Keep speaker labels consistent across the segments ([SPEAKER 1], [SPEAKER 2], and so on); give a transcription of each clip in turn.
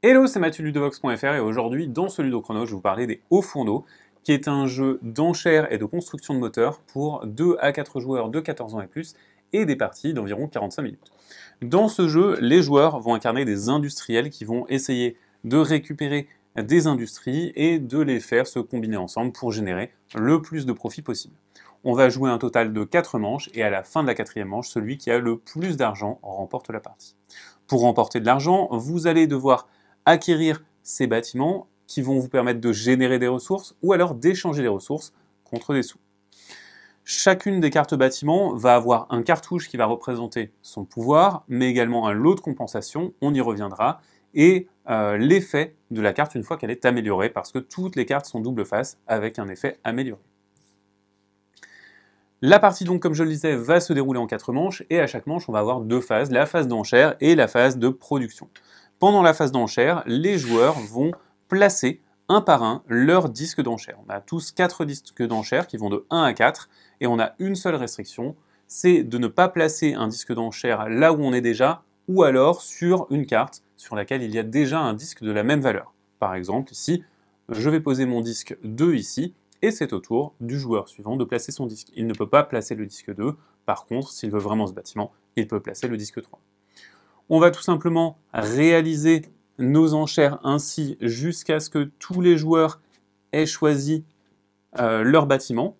[SPEAKER 1] Hello, c'est Mathieu Ludovox.fr et aujourd'hui, dans ce Ludochrono, je vais vous parler des Hauts Fourneaux, qui est un jeu d'enchères et de construction de moteurs pour 2 à 4 joueurs de 14 ans et plus et des parties d'environ 45 minutes. Dans ce jeu, les joueurs vont incarner des industriels qui vont essayer de récupérer des industries et de les faire se combiner ensemble pour générer le plus de profit possible. On va jouer un total de 4 manches et à la fin de la 4e manche, celui qui a le plus d'argent remporte la partie. Pour remporter de l'argent, vous allez devoir acquérir ces bâtiments qui vont vous permettre de générer des ressources ou alors d'échanger les ressources contre des sous. Chacune des cartes bâtiments va avoir un cartouche qui va représenter son pouvoir, mais également un lot de compensation, on y reviendra, et l'effet de la carte une fois qu'elle est améliorée, parce que toutes les cartes sont double face avec un effet amélioré. La partie donc, comme je le disais, va se dérouler en 4 manches, et à chaque manche on va avoir 2 phases, la phase d'enchère et la phase de production. Pendant la phase d'enchère, les joueurs vont placer un par un leur disque d'enchère. On a tous 4 disques d'enchère qui vont de 1 à 4, et on a une seule restriction, c'est de ne pas placer un disque d'enchère là où on est déjà, ou alors sur une carte sur laquelle il y a déjà un disque de la même valeur. Par exemple, ici, je vais poser mon disque 2 ici, et c'est au tour du joueur suivant de placer son disque. Il ne peut pas placer le disque 2, par contre, s'il veut vraiment ce bâtiment, il peut placer le disque 3. On va tout simplement réaliser nos enchères ainsi jusqu'à ce que tous les joueurs aient choisi leur bâtiment.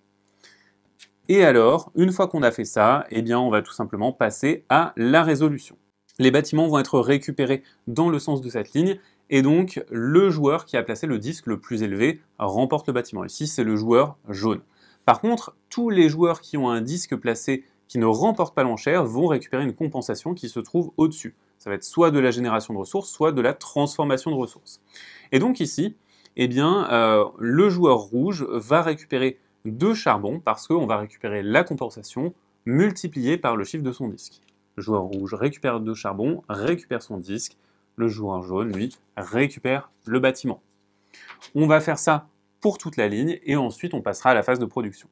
[SPEAKER 1] Et alors, une fois qu'on a fait ça, eh bien, on va tout simplement passer à la résolution. Les bâtiments vont être récupérés dans le sens de cette ligne, et donc le joueur qui a placé le disque le plus élevé remporte le bâtiment. Ici, c'est le joueur jaune. Par contre, tous les joueurs qui ont un disque placé qui ne remportent pas l'enchère vont récupérer une compensation qui se trouve au-dessus. Ça va être soit de la génération de ressources, soit de la transformation de ressources. Et donc ici, eh bien, le joueur rouge va récupérer 2 charbons parce qu'on va récupérer la compensation multipliée par le chiffre de son disque. Le joueur rouge récupère 2 charbons, récupère son disque. Le joueur jaune, lui, récupère le bâtiment. On va faire ça pour toute la ligne et ensuite on passera à la phase de production.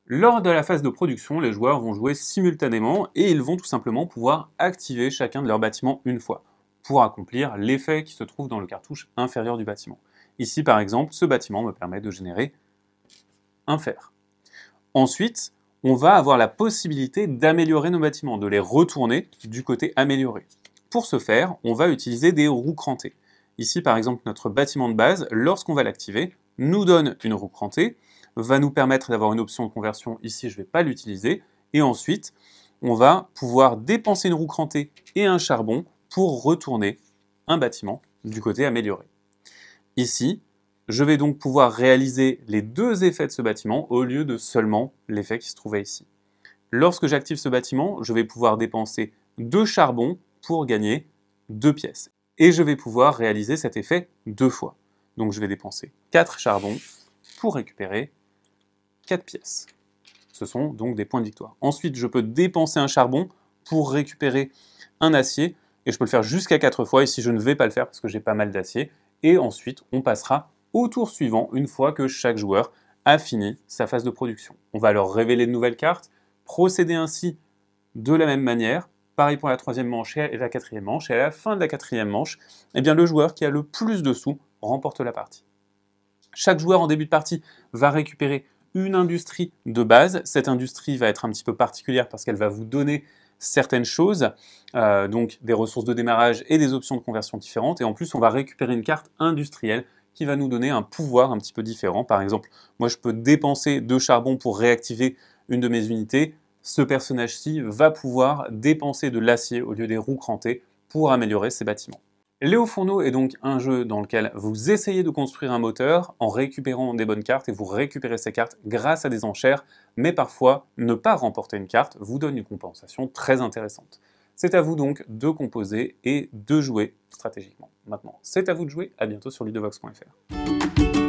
[SPEAKER 1] Lors de la phase de production, les joueurs vont jouer simultanément et ils vont tout simplement pouvoir activer chacun de leurs bâtiments une fois pour accomplir l'effet qui se trouve dans le cartouche inférieur du bâtiment. Ici, par exemple, ce bâtiment me permet de générer un fer. Ensuite, on va avoir la possibilité d'améliorer nos bâtiments, de les retourner du côté amélioré. Pour ce faire, on va utiliser des roues crantées. Ici, par exemple, notre bâtiment de base, lorsqu'on va l'activer, nous donne une roue crantée, va nous permettre d'avoir une option de conversion, ici je ne vais pas l'utiliser, et ensuite on va pouvoir dépenser une roue crantée et un charbon pour retourner un bâtiment du côté amélioré. Ici, je vais donc pouvoir réaliser les 2 effets de ce bâtiment au lieu de seulement l'effet qui se trouvait ici. Lorsque j'active ce bâtiment, je vais pouvoir dépenser 2 charbons pour gagner 2 pièces. Et je vais pouvoir réaliser cet effet 2 fois. Donc je vais dépenser 4 charbons pour récupérer 4 pièces. Ce sont donc des points de victoire. Ensuite, je peux dépenser un charbon pour récupérer un acier, et je peux le faire jusqu'à 4 fois. Ici, je ne vais pas le faire parce que j'ai pas mal d'acier. Et ensuite, on passera au tour suivant une fois que chaque joueur a fini sa phase de production. On va leur révéler de nouvelles cartes, procéder ainsi de la même manière. Pareil pour la 3e manche et la 4e manche. Et à la fin de la 4e manche, eh bien, le joueur qui a le plus de sous remporte la partie. Chaque joueur en début de partie va récupérer une industrie de base. Cette industrie va être un petit peu particulière parce qu'elle va vous donner certaines choses, donc des ressources de démarrage et des options de conversion différentes. Et en plus, on va récupérer une carte industrielle qui va nous donner un pouvoir un petit peu différent. Par exemple, moi je peux dépenser 2 charbons pour réactiver une de mes unités. Ce personnage-ci va pouvoir dépenser de l'acier au lieu des roues crantées pour améliorer ses bâtiments. Les Hauts Fourneaux est donc un jeu dans lequel vous essayez de construire un moteur en récupérant des bonnes cartes et vous récupérez ces cartes grâce à des enchères, mais parfois ne pas remporter une carte vous donne une compensation très intéressante. C'est à vous donc de composer et de jouer stratégiquement. Maintenant, c'est à vous de jouer, à bientôt sur ludovox.fr.